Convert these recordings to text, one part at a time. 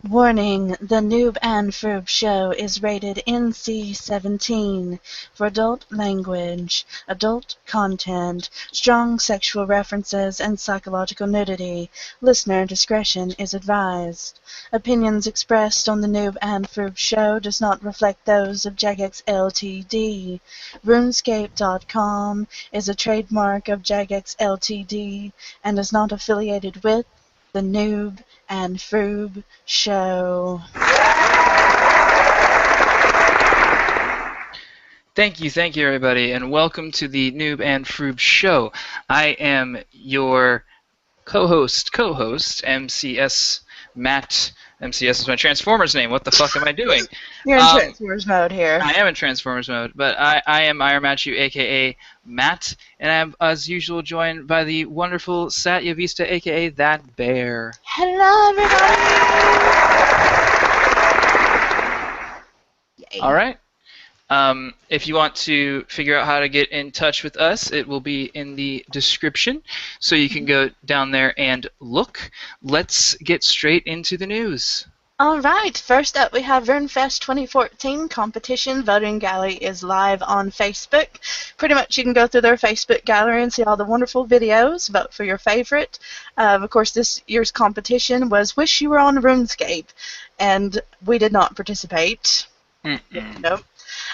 Warning: The Noob and Froob show is rated NC-17 for adult language, adult content, strong sexual references, and psychological nudity. Listener discretion is advised. Opinions expressed on the Noob and Froob show does not reflect those of Jagex Ltd. RuneScape.com is a trademark of Jagex Ltd. and is not affiliated with the Noob and Froob show. Thank you, everybody, and welcome to the Noob and Froob show. I am your co-host, MCS Matt. MCS is my Transformers name. What the fuck am I doing? You're in Transformers mode here. I am in Transformers mode, but I am Iron Matchu, aka Matt, and I'm, as usual, joined by the wonderful Satya Vista, aka That Bear. Hello, everybody! Yay. All right. If you want to figure out how to get in touch with us, it will be in the description, so you can go down there and look. Let's get straight into the news. Alright, first up we have RuneFest 2014 competition. Voting gallery is live on Facebook. Pretty much you can go through their Facebook gallery and see all the wonderful videos. Vote for your favorite. Of course, this year's competition was Wish You Were on RuneScape, and we did not participate. Nope.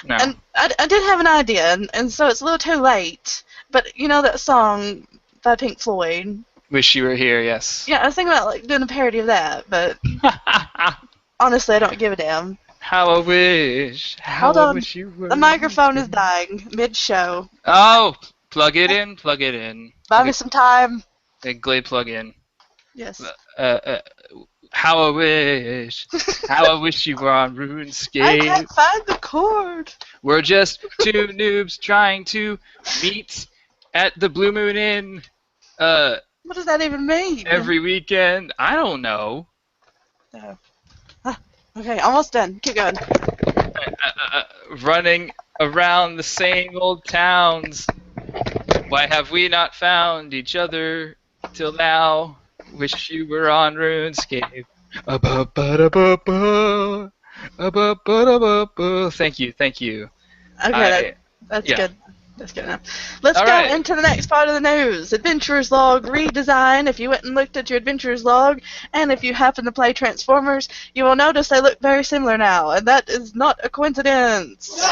No. And I did have an idea, and so it's a little too late. But you know that song by Pink Floyd? Wish You Were Here, yes. Yeah, I was thinking about like doing a parody of that, but honestly, I don't give a damn. How I wish. Hold on. Wish you were. The microphone is dying mid-show. Oh, plug it in. Plug it in. Buy me some time. A Glade plug in. Yes. How I wish. How I wish you were on RuneScape. I can't find the cord. We're just two noobs trying to meet at the Blue Moon Inn. What does that even mean? Every weekend. I don't know. Okay, almost done. Keep going. Running around the same old towns. Why have we not found each other till now? Wish you were on RuneScape. Thank you. Okay, that's yeah. good. That's good enough. Let's go right. into the next part of the news. Adventurer's Log redesign. If you went and looked at your Adventurer's Log, and if you happen to play Transformers, you will notice they look very similar now, and that is not a coincidence.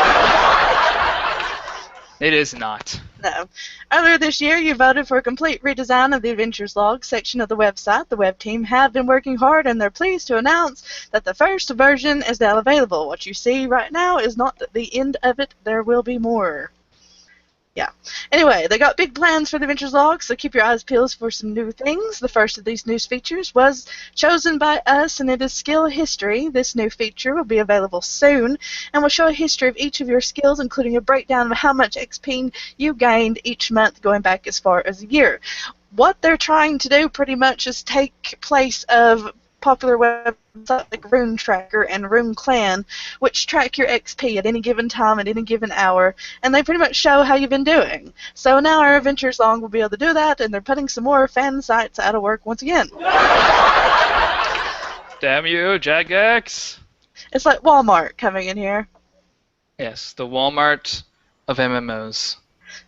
It is not. No. Earlier this year, you voted for a complete redesign of the Adventures Log section of the website. The web team have been working hard, and they're pleased to announce that the first version is now available. What you see right now is not the end of it. There will be more. Yeah. Anyway, they got big plans for the Adventures Log, so keep your eyes peeled for some new things. The first of these new features was chosen by us, and it is Skill History. This new feature will be available soon, and will show a history of each of your skills, including a breakdown of how much XP you gained each month, going back as far as a year. What they're trying to do pretty much is take place of popular websites like Rune Tracker and Rune Clan, which track your XP at any given time, at any given hour, and they pretty much show how you've been doing. So now our Adventures Log will be able to do that, and they're putting some more fan sites out of work once again. Damn you, Jagex. It's like Walmart coming in here. Yes, the Walmart of MMOs.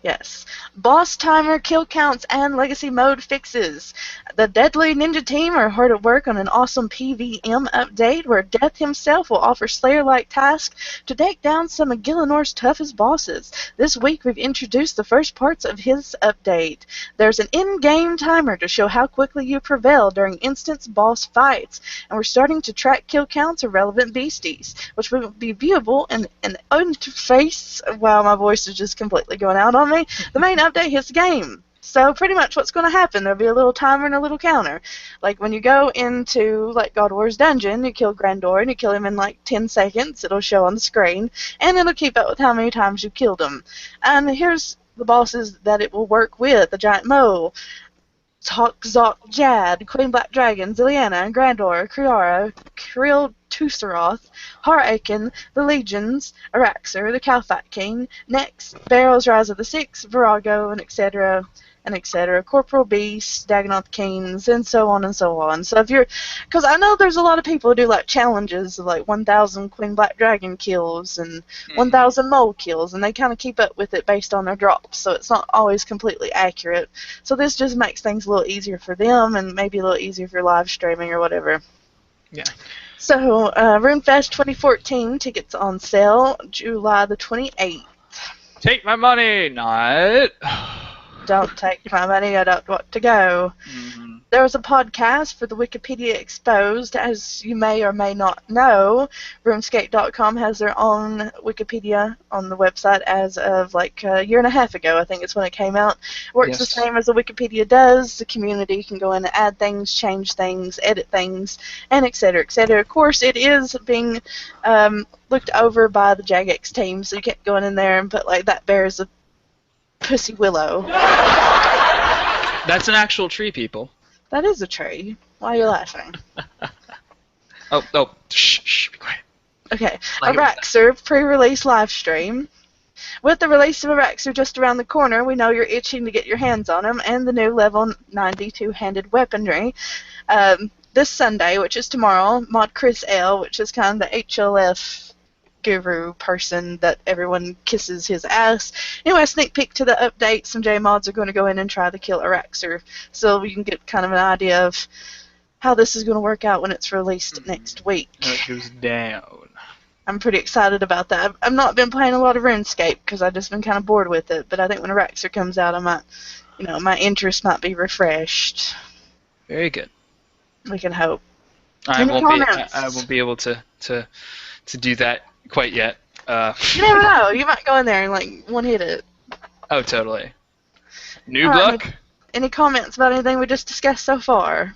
Yes. Boss timer, kill counts, and legacy mode fixes. The Deadly Ninja team are hard at work on an awesome PVM update where Death himself will offer Slayer-like tasks to take down some of Gillinor's toughest bosses. This week we've introduced the first parts of his update. There's an in-game timer to show how quickly you prevail during instance boss fights, and we're starting to track kill counts of relevant beasties, which will be viewable in an interface. Wow, my voice is just completely going out on me. The main update hits the game. So pretty much what's going to happen, there'll be a little timer and a little counter. Like when you go into like God of War's dungeon, you kill Grandor and you kill him in like 10 seconds. It'll show on the screen, and it'll keep up with how many times you killed him. And here's the bosses that it will work with: the Giant Mole, Talk Zok Jad, Queen Black Dragon, Zilliana, Grandor, Kriara, Krill Tusaroth, Harakin, the Legions, Araxer, the Calfat King, Nex, Barrel's Rise of the Six, Virago, and etc. and etc. Corporal Beast, Dagonoth Kings, and so on and so on. So if you're, because I know there's a lot of people who do like challenges of like 1,000 Queen Black Dragon kills and 1,000 mole kills, and they kind of keep up with it based on their drops, so it's not always completely accurate. So this just makes things a little easier for them, and maybe a little easier for live streaming or whatever. Yeah. So, RuneFest 2014 tickets on sale July the 28th. Take my money, not. Don't take my money, I don't want to go. There was a podcast for the Wikipedia Exposed. As you may or may not know, RuneScape.com has their own Wikipedia on the website as of like a year and a half ago, I think it's when it came out. Works the same as the Wikipedia does. The community can go in and add things, change things, edit things, and etc., etc. Of course, it is being looked over by the Jagex team, so you can't go in there and put like that bear's a pussy willow. That's an actual tree, people. That is a tree. Why are you laughing? Shh, be quiet. Okay, Araxer pre-release live stream. With the release of Araxer just around the corner, we know you're itching to get your hands on them, and the new level 90 two-handed weaponry. This Sunday, which is tomorrow, Mod Chris L, which is kind of the HLF guru person that everyone kisses his ass. Anyway, a sneak peek to the update. Some J-mods are going to go in and try to kill Araxer, so you can get kind of an idea of how this is going to work out when it's released next week. How it goes down. I'm pretty excited about that. I've not been playing a lot of RuneScape because I've just been kind of bored with it, but I think when Araxer comes out, I might, my interest might be refreshed. Very good. We can hope. I won't be able to do that quite yet. You never know. You might go in there and like one hit it. Oh, totally. Noob luck. Any comments about anything we just discussed so far?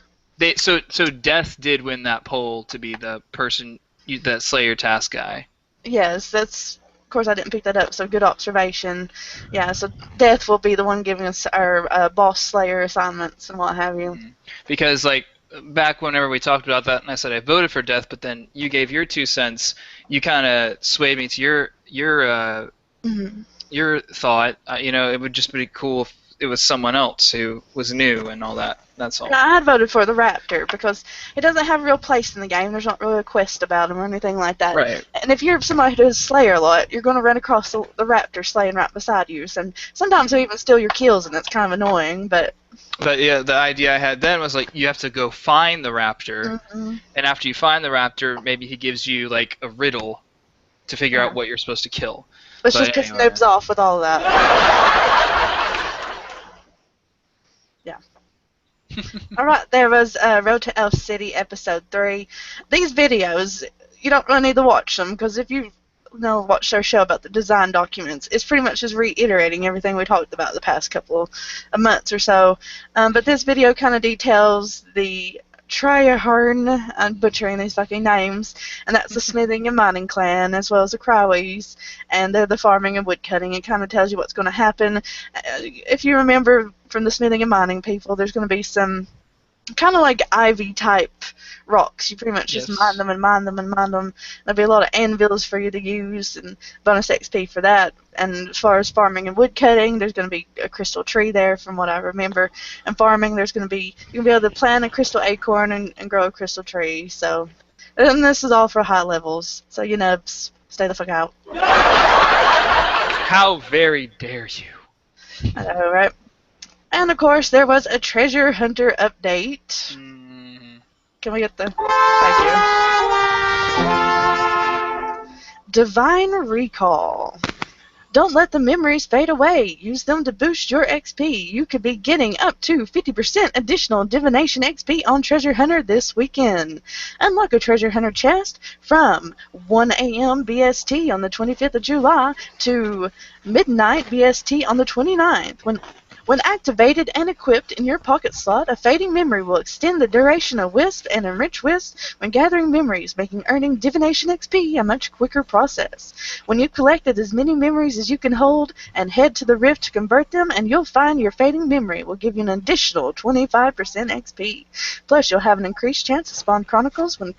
So Death did win that poll to be the person that Slayer task guy. Yes, that's. Of course, I didn't pick that up, so good observation. Yeah, so Death will be the one giving us our boss Slayer assignments and what have you. Because like back whenever we talked about that, and I said I voted for Death, but then you gave your 2 cents. You kind of swayed me to your thought. It would just be cool if it was someone else who was new and all that. That's all. No, I had voted for the Raptor because it doesn't have a real place in the game. There's not really a quest about him or anything like that. Right. And if you're somebody who does Slayer a lot, you're going to run across the Raptor slaying right beside you. And sometimes they even steal your kills, and it's kind of annoying, But yeah, the idea I had then was like you have to go find the Raptor, and after you find the Raptor, maybe he gives you like a riddle to figure out what you're supposed to kill. Let's just piss noobs off with all of that. Yeah. Alright, there was Road to Elf City Episode 3. These videos, you don't really need to watch them, because if you watch their show about the design documents, it's pretty much just reiterating everything we talked about the past couple of months or so. But this video kind of details the Triahorn, I'm butchering these fucking names, and that's the smithing and mining clan, as well as the Cryoes, and they're the farming and woodcutting. It kind of tells you what's going to happen. If you remember from the smithing and mining people, there's going to be some kind of like ivy type rocks. You pretty much just mine them and mine them and mine them. There'll be a lot of anvils for you to use and bonus XP for that. And as far as farming and wood cutting, there's going to be a crystal tree there from what I remember. And farming, there's going to be, you can be able to plant a crystal acorn and grow a crystal tree. So, and this is all for high levels. So, stay the fuck out. How very dare you. I know, right? And of course, there was a treasure hunter update. Can we get the... Thank you. Divine Recall. Don't let the memories fade away. Use them to boost your XP. You could be getting up to 50% additional divination XP on Treasure Hunter this weekend. Unlock a Treasure Hunter chest from 1 a.m. BST on the 25th of July to midnight BST on the 29th. When activated and equipped in your pocket slot, a fading memory will extend the duration of Wisp and enrich Wisp when gathering memories, making earning divination XP a much quicker process. When you've collected as many memories as you can hold, and head to the rift to convert them, and you'll find your fading memory will give you an additional 25% XP. Plus, you'll have an increased chance to spawn chronicles when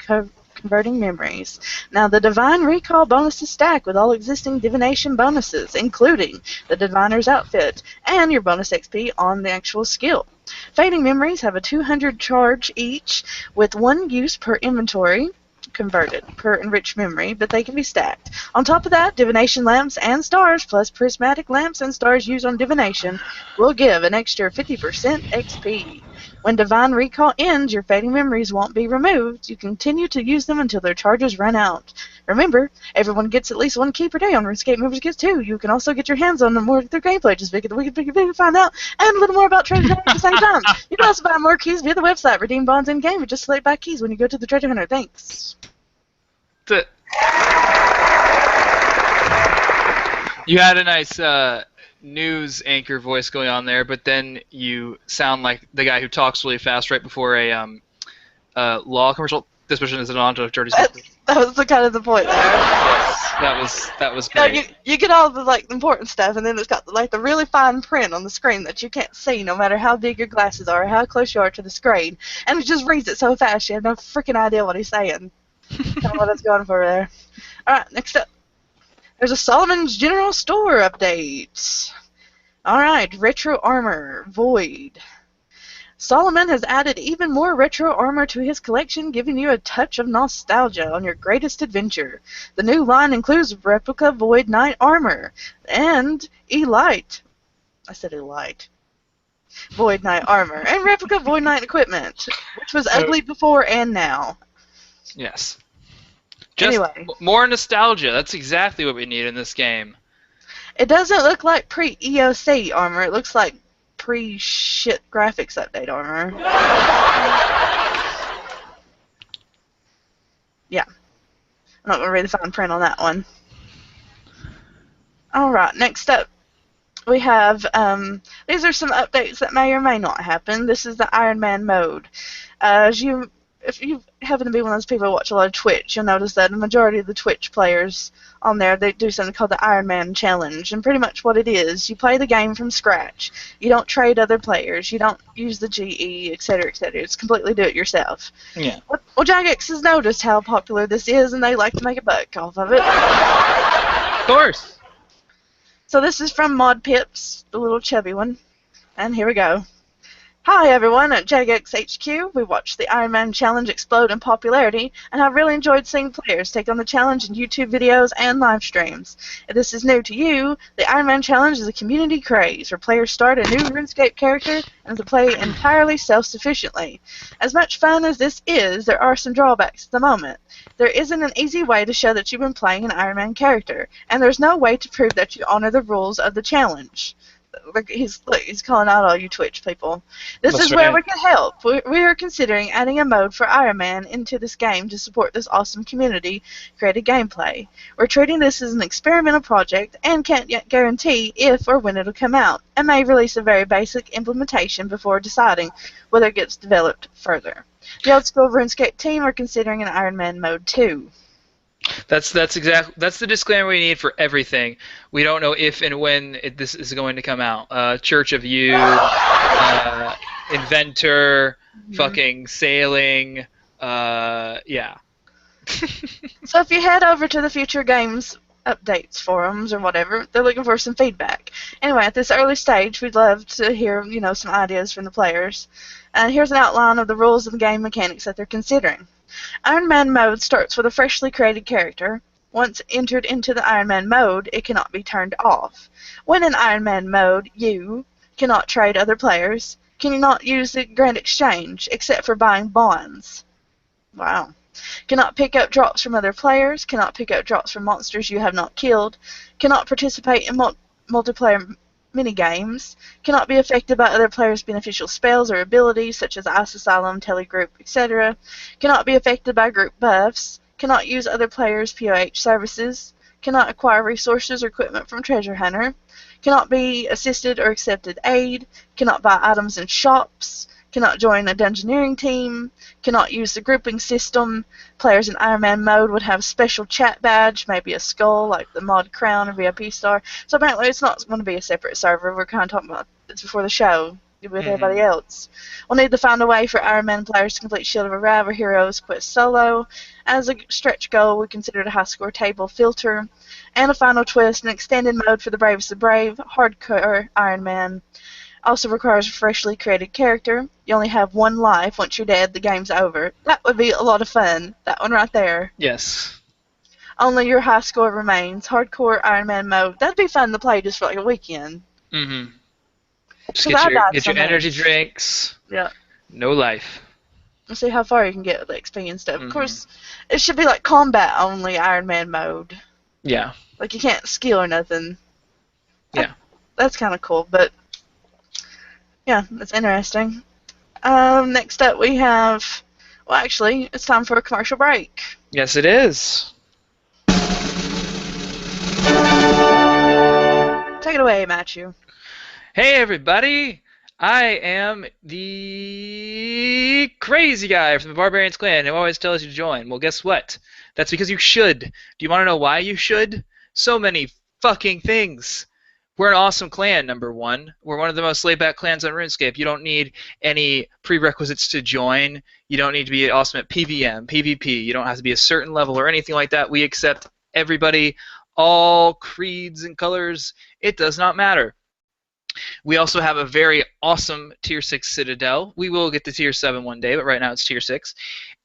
Converting memories. Now, the Divine Recall bonus is stacked with all existing divination bonuses, including the Diviner's outfit and your bonus XP on the actual skill. Fading memories have a 200 charge each, with 1 use per inventory converted per enriched memory, but they can be stacked. On top of that, divination lamps and stars plus prismatic lamps and stars used on divination will give an extra 50% XP. When Divine Recall ends, your fading memories won't be removed. You continue to use them until their charges run out. Remember, everyone gets at least 1 key per day on RuneScape. Movers gets 2. You can also get your hands on more of their gameplay. Just visit the Wikipedia to find out, and a little more about Treasure Hunter at the same time. You can also buy more keys via the website. Redeem bonds in game, or just select buy keys when you go to the Treasure Hunter. Thanks. You had a nice news anchor voice going on there, but then you sound like the guy who talks really fast right before a law commercial. This person is an onto dirty stuff. That was the kind of the point there. Yes, that was great. No, you get all the important stuff, and then it's got the really fine print on the screen that you can't see, no matter how big your glasses are or how close you are to the screen. And it just reads it so fast, you have no freaking idea what he's saying. Kind of what it's going for there. All right, next up. There's a Solomon's General Store update. Alright, Retro Armor, Void. Solomon has added even more retro armor to his collection, giving you a touch of nostalgia on your greatest adventure. The new line includes replica Void Knight armor and Elite. I said Elite. Void Knight armor and replica Void Knight equipment, which was ugly before and now. Yes. Just anyway, more nostalgia. That's exactly what we need in this game. It doesn't look like pre-EOC armor. It looks like pre-shit graphics update armor. Yeah. I'm not going to read the fine print on that one. Alright, next up we have, these are some updates that may or may not happen. This is the Iron Man mode. If you happen to be one of those people who watch a lot of Twitch, you'll notice that the majority of the Twitch players on there, they do something called the Iron Man Challenge. And pretty much what it is, you play the game from scratch. You don't trade other players. You don't use the GE, etc., etc. It's completely do it yourself. Yeah. Well, Jagex has noticed how popular this is, and they like to make a buck off of it. Of course. So this is from Mod Pips, the little chubby one. And here we go. Hi everyone, at Jagex HQ, we watched the Iron Man Challenge explode in popularity, and have really enjoyed seeing players take on the challenge in YouTube videos and live streams. If this is new to you, the Iron Man Challenge is a community craze, where players start a new RuneScape character and to play entirely self-sufficiently. As much fun as this is, there are some drawbacks at the moment. There isn't an easy way to show that you've been playing an Iron Man character, and there's no way to prove that you honor the rules of the challenge. He's calling out all you Twitch people. This is where we can help. We are considering adding a mode for Iron Man into this game to support this awesome community-created gameplay. We're treating this as an experimental project and can't yet guarantee if or when it'll come out, and may release a very basic implementation before deciding whether it gets developed further. The old school RuneScape team are considering an Iron Man mode too. That's the disclaimer we need for everything. We don't know if and when this is going to come out. Church of You, Inventor, fucking Sailing, yeah. So if you head over to the Future Games updates forums or whatever, they're looking for some feedback. Anyway, at this early stage, we'd love to hear, some ideas from the players. Here's an outline of the rules of the game mechanics that they're considering. Iron Man mode starts with a freshly created character. Once entered into the Iron Man mode, it cannot be turned off. When in Iron Man mode, you cannot trade other players, cannot use the Grand Exchange, except for buying bonds. Wow. Cannot pick up drops from other players, cannot pick up drops from monsters you have not killed, cannot participate in multiplayer minigames, cannot be affected by other players' beneficial spells or abilities such as Ice Asylum, Telegroup, etc., cannot be affected by group buffs, cannot use other players' POH services, cannot acquire resources or equipment from Treasure Hunter, cannot be assisted or accepted aid, cannot buy items in shops, cannot join a dungeoneering team, cannot use the grouping system. Players in Iron Man mode would have a special chat badge, maybe a skull like the mod crown or VIP star. So apparently it's not going to be a separate server. We're kind of talking about this before the show. with everybody else. We'll need to find a way for Iron Man players to complete Shield of Arrival Heroes quit solo. As a stretch goal, we considered a high score table filter, and a final twist, an extended mode for the bravest of brave, hardcore Iron Man. Also requires a freshly created character. You only have one life. Once you're dead, the game's over. That would be a lot of fun. That one right there. Yes. Only your high score remains. Hardcore Iron Man mode. That'd be fun to play just for like a weekend. Mm-hmm. Just Because I died get so your energy much. drinks. Yeah. No life. And see how far you can get with the XP and stuff. Of course, it should be like combat only Iron Man mode. Yeah. Like you can't skill or nothing. Yeah. That's kind of cool, but yeah, that's interesting. Next up we have, well actually, it's time for a commercial break. Yes, it is. Take it away, Matthew. Hey, everybody. I am the crazy guy from the Barbarians clan who always tells you to join. Well, guess what? That's because you should. Do you want to know why you should? So many fucking things. We're an awesome clan, number one. We're one of the most laid-back clans on RuneScape. You don't need any prerequisites to join. You don't need to be awesome at PvM, PvP. You don't have to be a certain level or anything like that. We accept everybody, all creeds and colors. It does not matter. We also have a very awesome Tier 6 Citadel. We will get to Tier 7 one day, but right now it's Tier 6.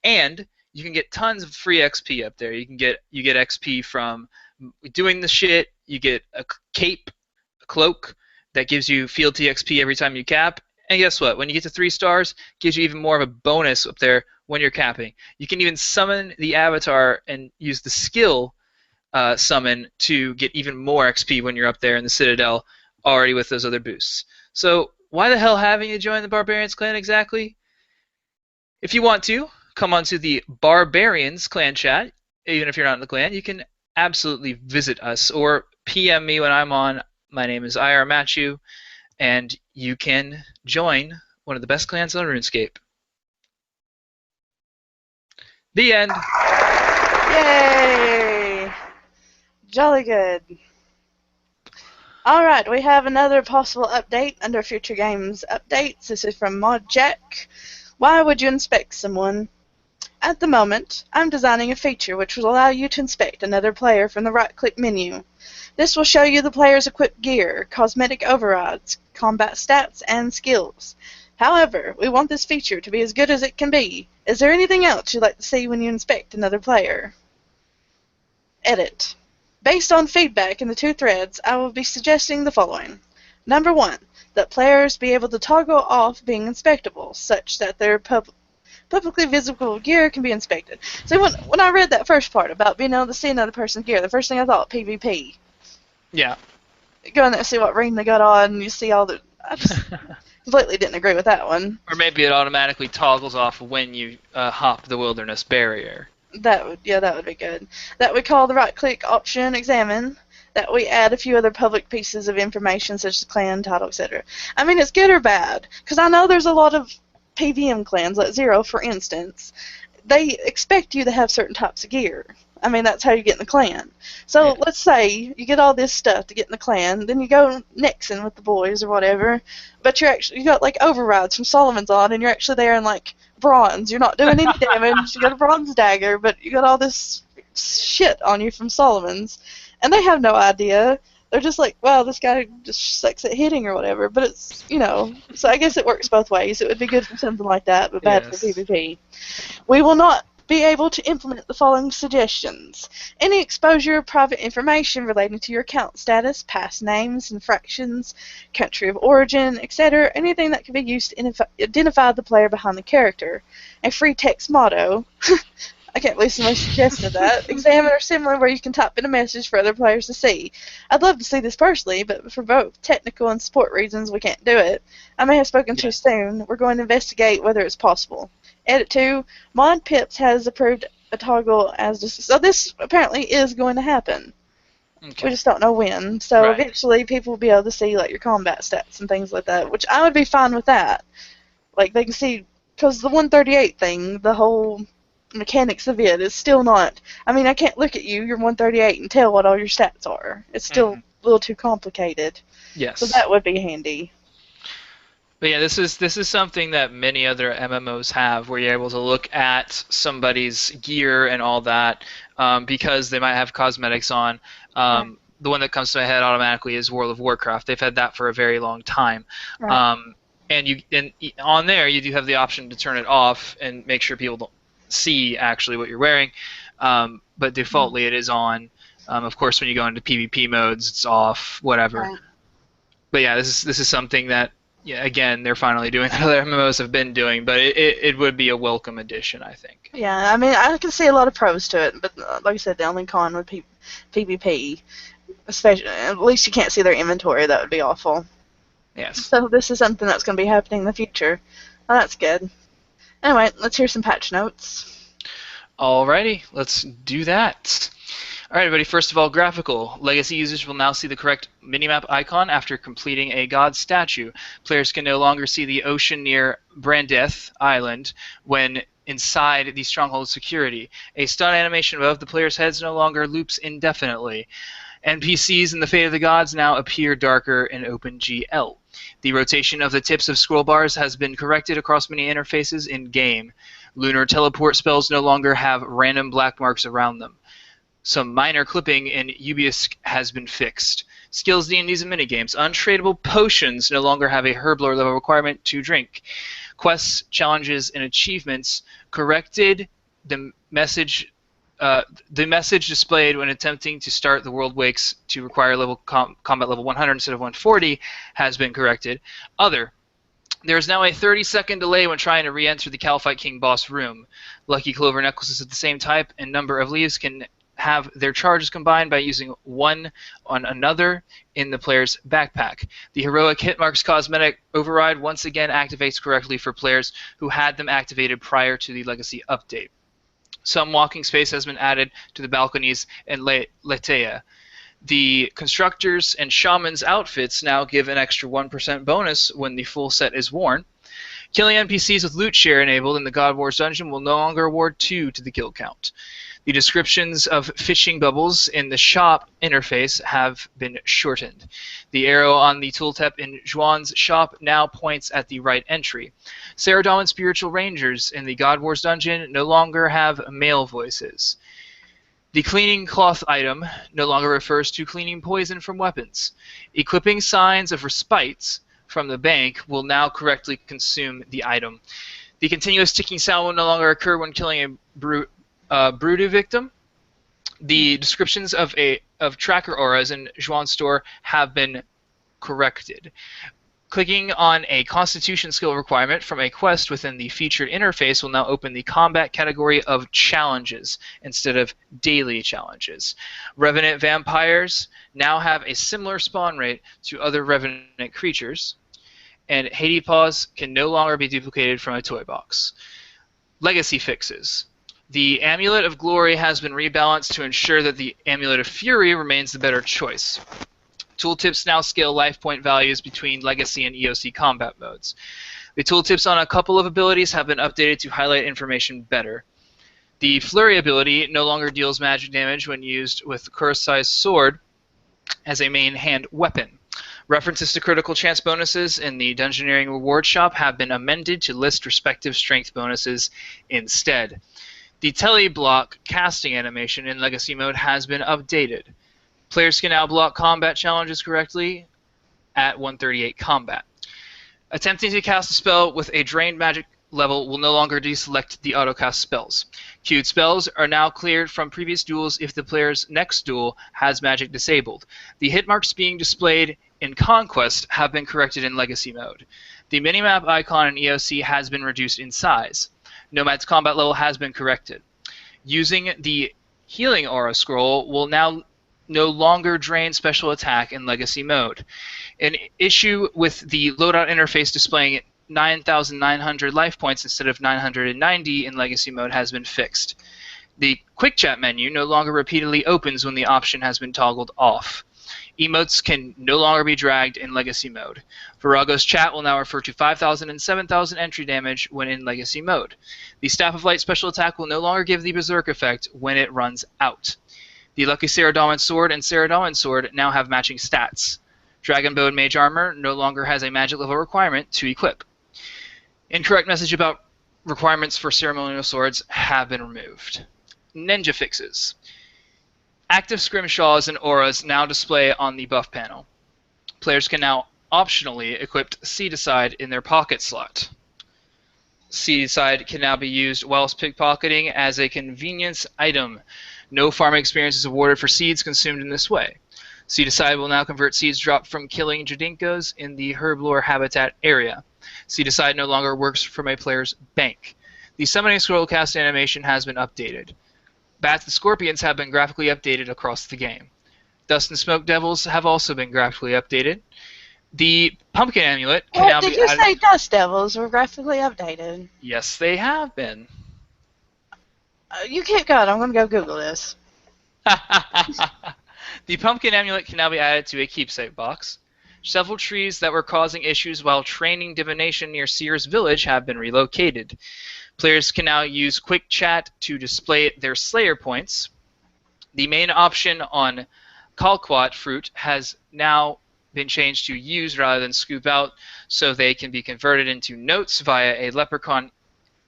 And you can get tons of free XP up there. You get XP from doing the shit. You get a cape, a cloak, that gives you field TXP every time you cap. And guess what? When you get to 3 stars, it gives you even more of a bonus up there when you're capping. You can even summon the avatar and use the skill summon to get even more XP when you're up there in the Citadel, already with those other boosts. So why the hell haven't you joined the Barbarians clan exactly? If you want to, come onto the Barbarians clan chat. Even if you're not in the clan, you can absolutely visit us or PM me when I'm on. My name is IR Matthew, and you can join one of the best clans on RuneScape. The end. Yay! Jolly good. Alright, we have another possible update under Future Games Updates. This is from Mod Jack. Why would you inspect someone? At the moment, I'm designing a feature which will allow you to inspect another player from the right-click menu. This will show you the player's equipped gear, cosmetic overrides, combat stats, and skills. However, we want this feature to be as good as it can be. Is there anything else you'd like to see when you inspect another player? Edit. Based on feedback in the 2 threads, I will be suggesting the following. Number 1, that players be able to toggle off being inspectable, such that their publicly visible gear can be inspected. So when I read that first part about being able to see another person's gear, the first thing I thought, PvP. Yeah. Go in there and see what ring they got on, and you see all the... I just completely didn't agree with that one. Or maybe it automatically toggles off when you hop the wilderness barrier. That would be good. That we call the right-click option examine. That we add a few other public pieces of information such as clan, title, etc. I mean, it's good or bad, because I know there's a lot of PVM clans, like Zero, for instance. They expect you to have certain types of gear. I mean, that's how you get in the clan. So let's say you get all this stuff to get in the clan, then you go Nixon with the boys or whatever, but you got like overrides from Solomon's on, and you're actually there in like bronze. You're not doing any damage. You got a bronze dagger, but you got all this shit on you from Solomon's, and they have no idea. They're just like, wow, this guy just sucks at hitting or whatever. But it's, so I guess it works both ways. It would be good for something like that, but bad for PvP. We will not be able to implement the following suggestions. Any exposure of private information relating to your account status, past names, infractions, country of origin, etc., anything that can be used to identify the player behind the character. A free text motto. I can't believe somebody suggested that. Examine or similar where you can type in a message for other players to see. I'd love to see this personally, but for both technical and support reasons, we can't do it. I may have spoken too soon. We're going to investigate whether it's possible. Edit 2. Mod Pips has approved a toggle as so this apparently is going to happen. Okay. We just don't know when. So eventually people will be able to see like your combat stats and things like that, which I would be fine with that. Like they can see, because the 138 thing, the whole mechanics of it is still not, I mean, I can't look at you, you're 138, and tell what all your stats are. It's still a little too complicated. Yes. So that would be handy. But yeah, this is something that many other MMOs have, where you're able to look at somebody's gear and all that, because they might have cosmetics on. Right. The one that comes to my head automatically is World of Warcraft. They've had that for a very long time, Right. um, and on there you do have the option to turn it off and make sure people don't see actually what you're wearing. But Mm. defaultly it is on. Of course, when you go into PvP modes, it's off. Whatever. Right. But yeah, this is something that, yeah, again, they're finally doing that other MMOs have been doing, but it would be a welcome addition, I think. Yeah, I mean, I can see a lot of pros to it, but like I said, the only con would be PvP. Especially, at least you can't see their inventory. That would be awful. Yes. So this is something that's going to be happening in the future. Well, that's good. Anyway, let's hear some patch notes. Alrighty, let's do that. Alright, everybody, first of all, graphical. Legacy users will now see the correct minimap icon after completing a god statue. Players can no longer see the ocean near Brandeth Island when inside the stronghold security. A stun animation above the players' heads no longer loops indefinitely. NPCs in the Fate of the Gods now appear darker in OpenGL. The rotation of the tips of scroll bars has been corrected across many interfaces in-game. Lunar teleport spells no longer have random black marks around them. Some minor clipping in Ubisoft has been fixed. Skills, D&Ds, and minigames. Untradable potions no longer have a Herblore level requirement to drink. Quests, challenges, and achievements corrected. The message displayed when attempting to start the World Wakes to require combat level 100 instead of 140 has been corrected. Other. There is now a 30-second delay when trying to re-enter the Calphite King boss room. Lucky Clover necklaces of the same type and number of leaves can have their charges combined by using one on another in the player's backpack. The Heroic Hitmarks cosmetic override once again activates correctly for players who had them activated prior to the Legacy update. Some walking space has been added to the balconies in Letea. The Constructors and Shamans outfits now give an extra 1% bonus when the full set is worn. Killing NPCs with loot share enabled in the God Wars dungeon will no longer award 2 to the kill count. The descriptions of fishing bubbles in the shop interface have been shortened. The arrow on the tooltip in Zhuan's shop now points at the right entry. Saradomin spiritual rangers in the God Wars dungeon no longer have male voices. The cleaning cloth item no longer refers to cleaning poison from weapons. Equipping signs of respite from the bank will now correctly consume the item. The continuous ticking sound will no longer occur when killing a Brudu victim. The descriptions of tracker auras in Zhuan's store have been corrected. Clicking on a Constitution skill requirement from a quest within the featured interface will now open the combat category of challenges instead of daily challenges. Revenant vampires now have a similar spawn rate to other Revenant creatures, and Hades Paws can no longer be duplicated from a toy box. Legacy fixes. The Amulet of Glory has been rebalanced to ensure that the Amulet of Fury remains the better choice. Tooltips now scale life point values between Legacy and EOC combat modes. The tooltips on a couple of abilities have been updated to highlight information better. The Flurry ability no longer deals magic damage when used with Kurosai's sword as a main hand weapon. References to critical chance bonuses in the Dungeoneering reward shop have been amended to list respective strength bonuses instead. The Teleblock casting animation in Legacy mode has been updated. Players can now block combat challenges correctly at 138 combat. Attempting to cast a spell with a drained magic level will no longer deselect the autocast spells. Queued spells are now cleared from previous duels if the player's next duel has magic disabled. The hit marks being displayed in Conquest have been corrected in Legacy mode. The minimap icon in EOC has been reduced in size. Nomad's combat level has been corrected. Using the Healing Aura scroll will now no longer drain special attack in Legacy mode. An issue with the loadout interface displaying 9,900 life points instead of 990 in Legacy mode has been fixed. The Quick Chat menu no longer repeatedly opens when the option has been toggled off. Emotes can no longer be dragged in Legacy mode. Virago's chat will now refer to 5,000 and 7,000 entry damage when in Legacy mode. The Staff of Light special attack will no longer give the Berserk effect when it runs out. The Lucky Saradomin sword and Saradomin sword now have matching stats. Dragon Bow and Mage Armor no longer has a magic level requirement to equip. Incorrect message about requirements for ceremonial swords have been removed. Ninja fixes. Active scrimshaws and auras now display on the buff panel. Players can now optionally equip Seedicide in their pocket slot. Seedicide can now be used whilst pickpocketing as a convenience item. No farming experience is awarded for seeds consumed in this way. Seedicide will now convert seeds dropped from killing Jadinkos in the herblore habitat area. Seedicide no longer works from a player's bank. The summoning scroll cast animation has been updated. Bats and scorpions have been graphically updated across the game. Dust and smoke devils have also been graphically updated. The pumpkin amulet can now be added. Did you say dust devils were graphically updated? Yes, they have been. You keep going. I'm going to go Google this. The pumpkin amulet can now be added to a keepsake box. Several trees that were causing issues while training divination near Seer's village have been relocated. Players can now use quick chat to display their Slayer points. The main option on Kalquat fruit has now been changed to use rather than scoop out, so they can be converted into notes via a leprechaun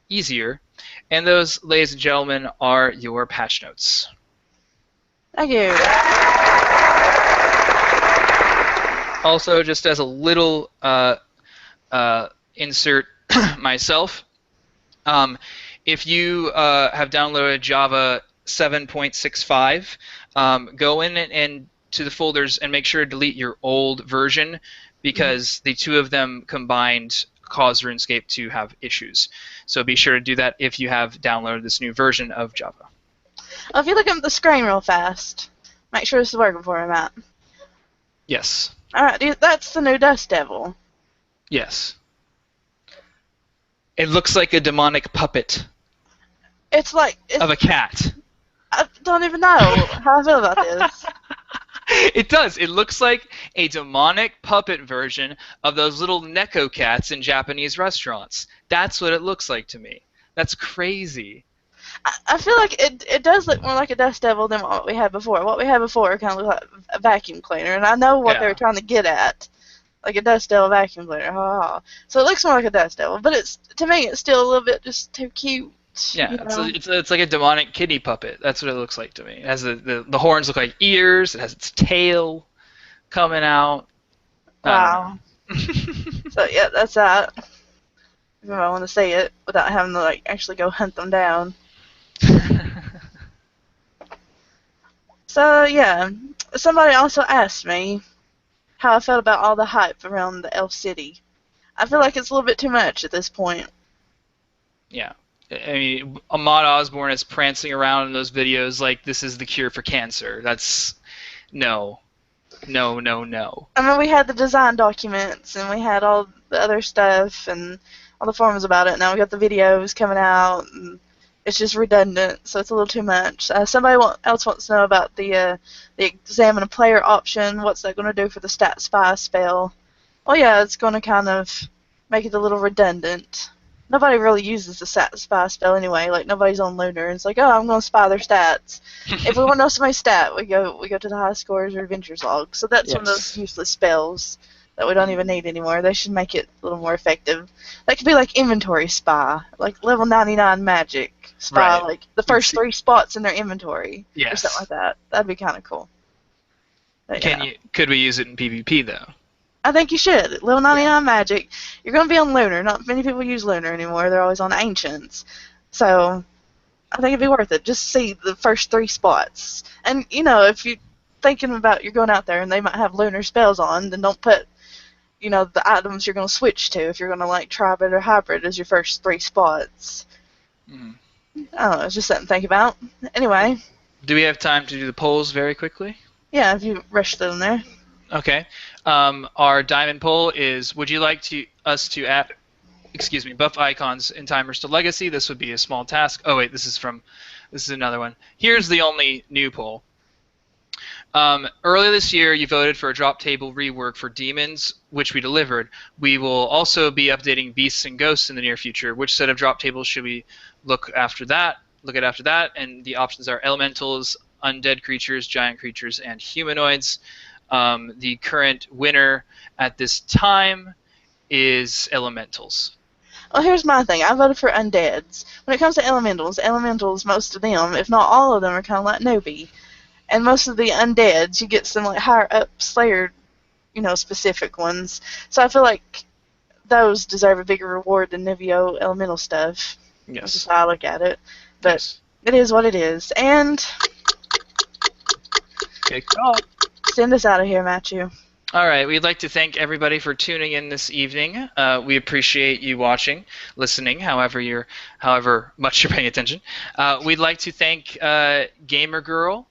easier. And those, ladies and gentlemen, are your patch notes. Thank you. Also, just as a little insert myself, if you have downloaded Java 7.65, go in and to the folders and make sure to delete your old version, because the two of them combined cause RuneScape to have issues. So be sure to do that if you have downloaded this new version of Java. Well, if you look up the screen real fast, make sure this is working for him, Matt. Yes. Alright, dude, that's the new Dust Devil. Yes. It looks like a demonic puppet It's like... of a cat. I don't even know how I feel about this. It does. It looks like a demonic puppet version of those little Neko cats in Japanese restaurants. That's what it looks like to me. That's crazy. I feel like it does look more like a Dust Devil than what we had before. What we had before kind of looked like a vacuum cleaner, and I know what they were trying to get at. Like a Dust Devil vacuum cleaner. So it looks more like a Dust Devil, but to me it's still a little bit just too cute. Yeah, it's like a demonic kitty puppet. That's what it looks like to me. It has the horns look like ears. It has its tail coming out. Wow. So yeah, that's that. If I want to say it without having to like actually go hunt them down. So yeah, somebody also asked me how I felt about all the hype around the Elf City. I feel like it's a little bit too much at this point. Yeah. I mean, Ahmad Osborne is prancing around in those videos like this is the cure for cancer. That's... No. No, no, no. I mean, we had the design documents, and we had all the other stuff, and all the forums about it. Now we got the videos coming out, and it's just redundant, so it's a little too much. Somebody else wants to know about the examine a player option. What's that going to do for the stat spy spell? Well, yeah, it's going to kind of make it a little redundant. Nobody really uses the stat spy spell anyway. Like, nobody's on Lunar, and it's like, oh, I'm going to spy their stats. If we want to know somebody's stat, we go to the high scores or adventures log. So that's one of those useless spells that we don't even need anymore. They should make it a little more effective. That could be like inventory spy, like level 99 magic spy, like the first 3 spots in their inventory, or something like that. That'd be kind of cool. But, could we use it in PvP though? I think you should. Level 99 magic. You're going to be on Lunar. Not many people use Lunar anymore. They're always on Ancients. So I think it'd be worth it. Just see the first 3 spots. And, you know, if you're thinking about you're going out there and they might have Lunar spells on, then don't put, you know, the items you're going to switch to if you're going to, like, Tribrid or Hybrid as your first 3 spots. I don't know. It's just something to think about. Anyway. Do we have time to do the polls very quickly? Yeah, if you rush them there. Okay. Our diamond poll is: would you like us to add, buff icons in timers to Legacy? This would be a small task. Oh wait, this is another one. Here's the only new poll. Earlier this year, you voted for a drop table rework for demons, which we delivered. We will also be updating beasts and ghosts in the near future. Which set of drop tables should we look at after that? And the options are elementals, undead creatures, giant creatures, and humanoids. The current winner at this time is Elementals. Well, here's my thing. I voted for undeads. When it comes to elementals, most of them, if not all of them, are kind of like Nobi. And most of the undeads, you get some like higher up Slayer, specific ones. So I feel like those deserve a bigger reward than Nivio elemental stuff. Yes. That's just how I look at it. But yes. It is what it is. And Good call. Send us out of here, Matthew. All right, we'd like to thank everybody for tuning in this evening. We appreciate you watching, listening, however much you're paying attention. We'd like to thank Gamer Girl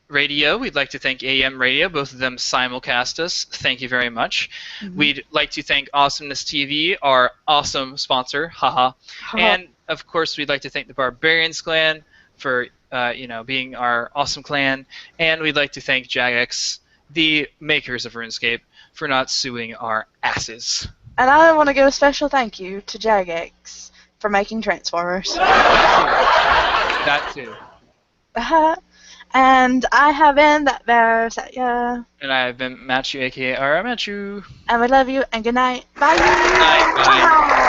Radio. We'd like to thank AM Radio. Both of them simulcast us. Thank you very much. Mm-hmm. We'd like to thank Awesomeness TV, our awesome sponsor. Haha. And of course, we'd like to thank the Barbarians clan for being our awesome clan, and we'd like to thank Jagex, the makers of RuneScape, for not suing our asses. And I want to give a special thank you to Jagex for making Transformers. That too. And I have been that bear Satya. And I have been Matthew, aka Ara Matthew. And we love you, and good night. Bye. Night. Bye.